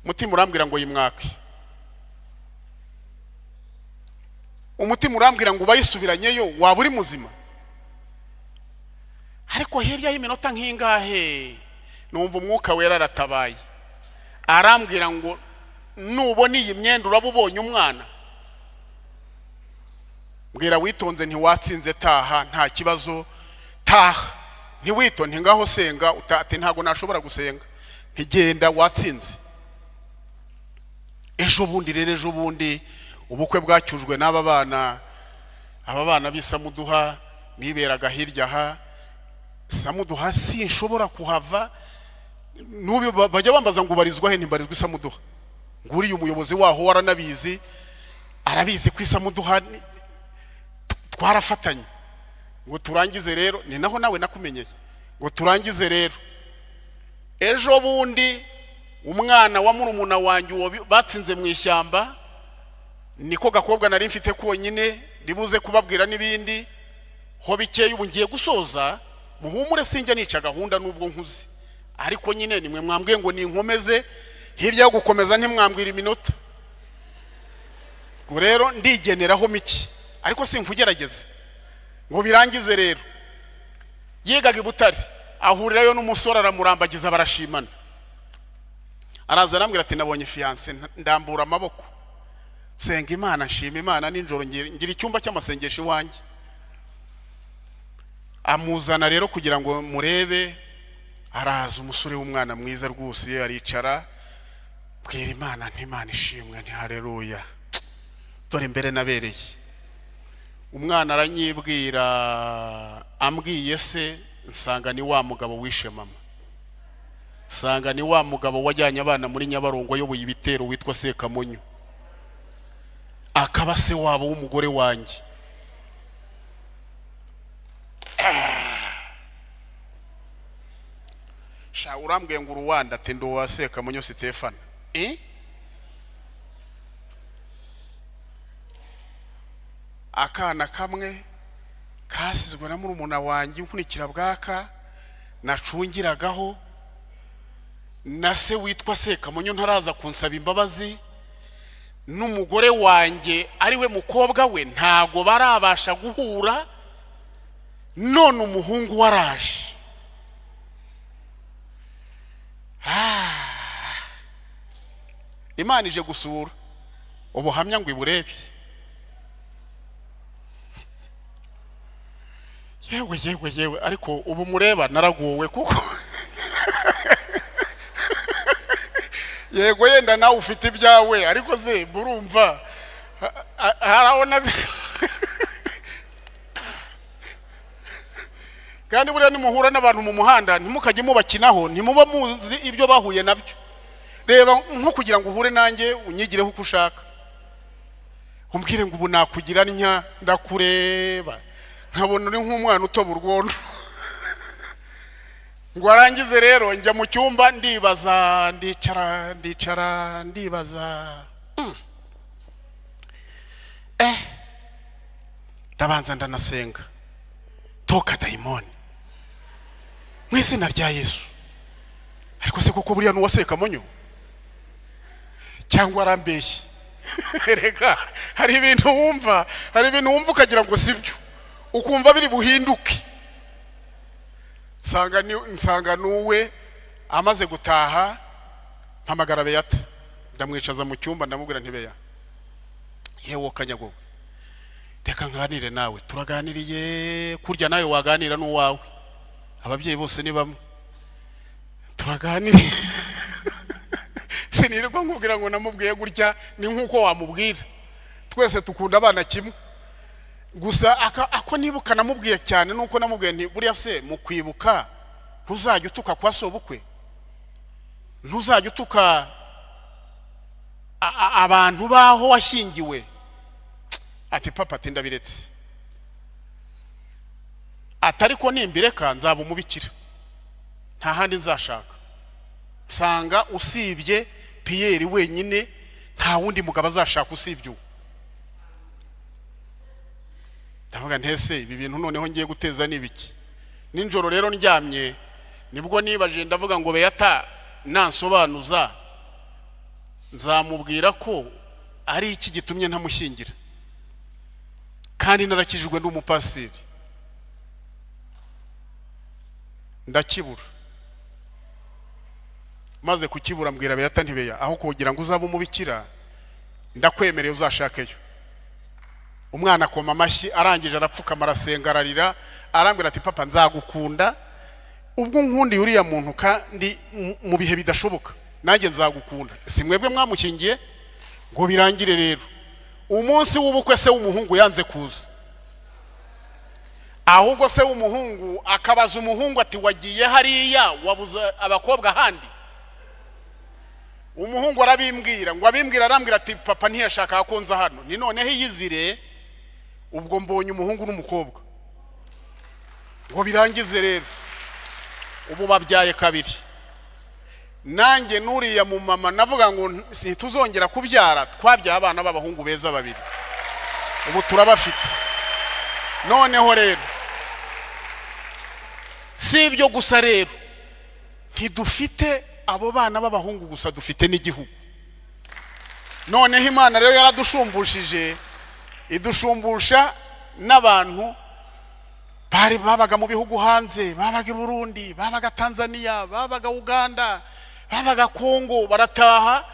Umutima urambwira ngo yimwake. Umutima urambwira ngo bayisubiranyeyo, waba uri muzima? ariko hirya y'iminota nk'ingahe numva umwuka wera aratabaye arambwira ngo nubona iyi myenda urabubonye umwana, mbwira witonze ntiwatsinze, taha nta kibazo, taha ntiwitonde ngaho senga, utate ntago nashobora gusenga, ntigenda watsinze. Ejo bundi ubukwe bwacyujwe n'aba bana b'isamuduha niberaga hirya ha samuduha, sinshobora kuhava. Nubi bajya bambaza ngo ubarizwa he, ntimbarizwa isamuduha. Nguriye umuyobozi waho waranabizi, arabizi ku isamuduha twarafatanye. Ngo turangize rero, ni naho nawe nakumenyeye, ngo turangize rero. Ejo bundi umwana wa murumuna wanjye uwo batsinze mu ishyamba, niko gakobwa nari mfite konyine, ndibuze kubabwira n'ibindi ho bikeye. Ubu ngiye gusoza, muhumure sinjya nica gahunda nubwo nkuzi, ariko nyine nimwe mwambwiye ngo ninkomeze, hirya yo gukomeza ntimwambwira iminota. Ngo rero ndigeneraho miki, ariko sinkugerageze ngo birangize. Rero yigaga i Butare, ahurirayo n'umusore aramurambagiza, barashimana. Araza arambwira ati nabonye fiance, ndambura amaboko, senga Imana, nshima Imana ninjoro, ngira icyumba cy'amasengesho iwanjye. Amuzana rero kugira ngo murebe. Araza umusore w'umwana mwiza rwose, aricara, bwira Imana nti Imana ishimwe, nti haleluya, dore mbere nabereye. Umwana aranyibwira, ambwiye se, nsanga ni wa mugabo wishe mama, nsanga ni wa mugabo wajyanye abana muri Nyabarongo ayoboye ibitero witwa Sekamonyo, akaba se wabo w'umugore wanjye. Sha urambwiye ngo uruwanda ati ndo wa Sekamonyo Stefano. Akana kamwe kasizwe na murumuna wanjye nkunikira bwaka nacungiragaho, na se witwa Sekamonyo ntaraza kunsaba imbabazi, n'umugore wanjye ari we mukobwa we ntago barabasha guhura, none umuhungu waraje. Imana ije gusura ubuhamya ngo iburebe. Yewe ariko ubu mureba naraguwe kuko yego yenda nawe ufite ibyawe, ariko ze burumva harabona kandi buriya nimuhura n'abantu mu muhanda ntimukajye mubakinaho, ntimuba muzi ibyo bahuye nabyo. Reba nko kugira ngo uhure nanjye unyigireho uko ushaka, umbwire ngo ubu nakugira ntya, ndakureba nkabona uri nk'umwana utoba urwondo. Ngo arangize rero njya mu cyumba ndibaza, ndicara ndibaza, ndabanza ndanasenga, toka dayimoni mu izina rya Yesu. Ariko se koko buriya n'uwa Sekamonyo cyangwa arambeshye? Reka hari ibintu wumva ukagira ngo sibyo, ukumva biri buhinduke. Nsanga nuwe amaze gutaha, mpamagara Beyata, ndamwicaza mu cyumba, ndamubwira nti Beya, yewe kanyagowe, reka nganire nawe. Turaganiriye, kurya nawe waganira n'uwawe, ababyeyi bose ni bamwe, turaganiriye. Sinirwa nkubwira ngo namubwiye gutya, ni nkuko wamubwira, twese tukunda abana kimwe. Gusa ako nibuka namubwiye cyane nuko namubwiye nti buriya se mu kwibuka ntuzajya utuka kwa sobukwe, ntuzajya utuka abantu baho washyingiwe. Ati papa ati ndabiretse, atariko nimbireka nzaba umubikira, nta handi nzashaka. Sanga usibye Pierre wenyine nta wundi mugabo azashaka usibye. Ndavuga ntese ibi bintu noneho ngiye guteza nibiki. Ninjoro rero ndyamye nibwo nibaje, ndavuga ngo Beyata nansobanuza nzamubwira ko ari iki gitumye ntamushyingira, kandi narakijijwe n'umupasiteri. ndakibura maze kukibura mbwira Beata ntibeya aho kugira ngo uzabe umubikira ndakwemereye uzashakeyo. Umwana akoma amashyi arangije arapfukama arasenga ararira arambwira ati papa nzagukunda ubwo nkundi uriya muntu kandi mu bihe bidashoboka nanjye nzagukunda. Si mwebwe mwamukingiye ngo birangire rero umunsi w'ubukwe se w'umuhungu yanze kuza, ahubwo se w'umuhungu akabaza umuhungu ati wagiye hariya wabuze abakobwa handi? Umuhungu arabimbwira ngo abimbwira arambwira ati papa ntiyashaka ko nza hano. Ni noneho iyizire ubwo mbonye umuhungu n'umukobwa ngo birangize rero ubu babyaye kabiri. Nanjye nuriya mu mama navuga ngo si tuzongera kubyara, twabyaye abana b'abahungu beza babiri ubu turabafite. Noneho rero si ibyo gusa rero ntidufite abo bana b'abahungu gusa, dufite n'igihugu. Noneho Imana rero yaradushumbushyije idushumbusha n'abantu bari babaga mu bihugu hanze, babaga i Burundi, babaga Tanzania, babaga Uganda, babaga Kongo, barataha.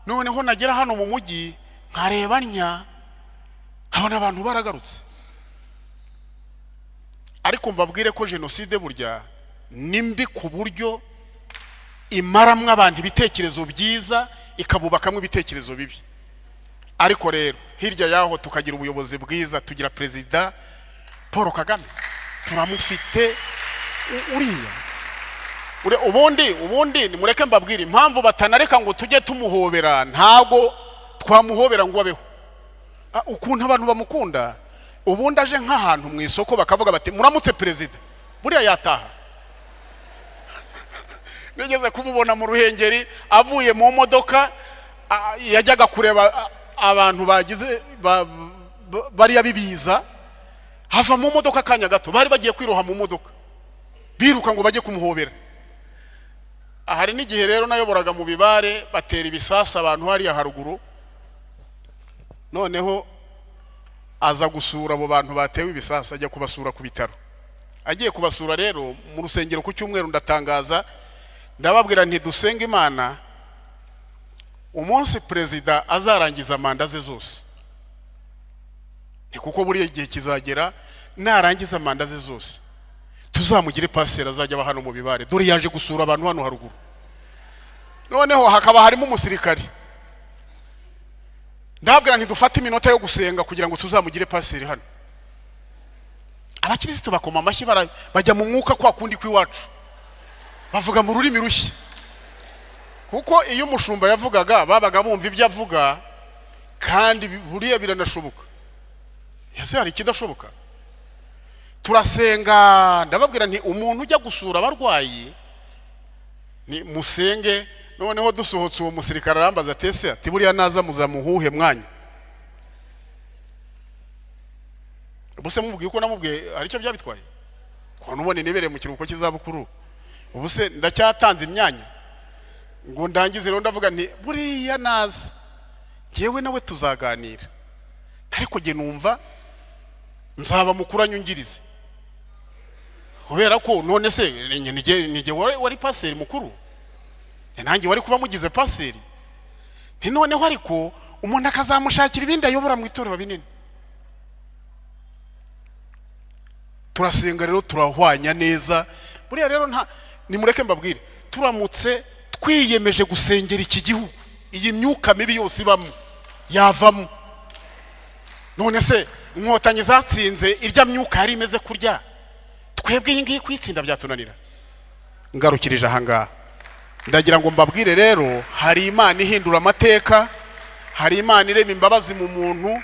Noneho nagera hano mu mujyi nkareba nya abona abantu baragarutse. Ariko mbabwire ko jenoside burya nimbi ku buryo imaramwe abantu ibitekerezo byiza ikabubakamwe ibitekerezo bibi. Ariko rero hirya yaho tukagira ubuyobozi bwiza, tugira Perezida Paul Kagame turamufite uriya ubundi nimureke mbabwire impamvu batanareka ngo tujye tumuhobera. Ntago twamuhobera ngo abeho ukuntu abantu bamukunda. Ubundi aje nk'ahantu mu isoko bakavuga bati muramutse Perezida, buriya yataha. Nigeze kumubona mu Ruhengeri avuye mu modoka yajyaga kureba abantu bagize bariya bibiza, hava mu modoka akanya gato bari bagiye kwiroha mu modoka biruka ngo bajye kumuhobera. Hari n'igihe rero nayoboraga mu Bibare batera ibisasa abantu hariya haruguru. Noneho aza gusura abo bantu batewe ibisasa, ajya kubasura ku bitaro. Agiye kubasura rero mu rusengero ku cyumweru ndatangaza ndababwira nti dusenga Imana umunsi Perezida azarangiza manda ze zose. Ni kuko buriya igihe kizagera narangiza manda ze zose tuzamugire pasera azajya aba hano mu Bibare, dore yaje gusura abantu hano haruguru. Noneho hakaba harimo umusirikari. Ndabwira nti dufate iminota yo gusenga kugira ngo tuzamugire paseri hano. Abakirisitu bakoma amashyi bajya mu mwuka kwa kundi kwiwacu, bavuga mu rurimi rushya. Kuko iyo umushumba yavugaga babaga bumva ibyo avuga, kandi buriya biranashoboka. Ese hari ikidashoboka? Turasenga ndababwira nti umuntu ujya gusura abarwayi ni musenge. Noneho dusohotse uwo musirikare arambaza atese ati buriya naza muzamuhuhe mwanya. Ubuse mubwiye uko namubwiye hari icyo byabitwaye ko nubone nibereye mu kiruhuko cy'izabukuru. Ubuse ndacyatanze imyanya ngo ndangize rero ndavuga nti buriya naza ngewe nawe tuzaganira, ariko jye numva nzaba mukuru anyungirize, kubera ko none se nige wari paseri mukuru, nanjye wari kuba mugize paseri. Noneho ariko umuntu akazamushakira ibindi ayobora mu itorero binini. Turasenga rero turahwanya neza. Buriya rero nimureke mbabwire, turamutse twiyemeje gusengera iki gihugu, iyi myuka mibi yose ibamo yavamo. None se Inkotanyi zatsinze irya myuka yari imeze kurya, twebwe iyi ngiyi kwitsinda byatunanira. Ngarukirije ahangaha ndagira ngo mbabwire rero, hari Imana ihindura amateka, hari Imana irema imbabazi mu muntu,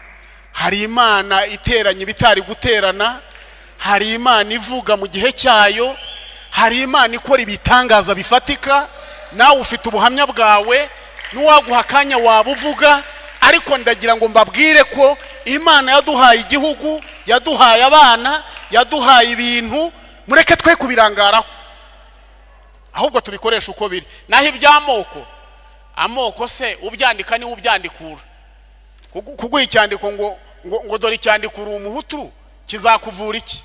hari Imana iteranya ibitari guterana, hari Imana ivuga mu gihe cyayo, hari Imana ikora ibitangaza bifatika. Nawe ufite ubuhamya bwawe, n'uwaguha akanya wabuvuga. Ariko ndagira ngo mbabwire ko Imana yaduhaye igihugu, yaduhaye abana, yaduhaye ibintu. Mureke twe kubirangaraho, ahubwo tubikoresha uko biri. Naho iby'amoko, amoko se ubyandika ni ubyandikura. Kuguha icyandiko ngo dore icyandikura umuhutu kizakuvura iki?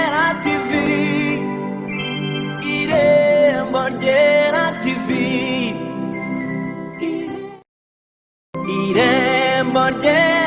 ryera TV, irembo ryera TV, irembo ryera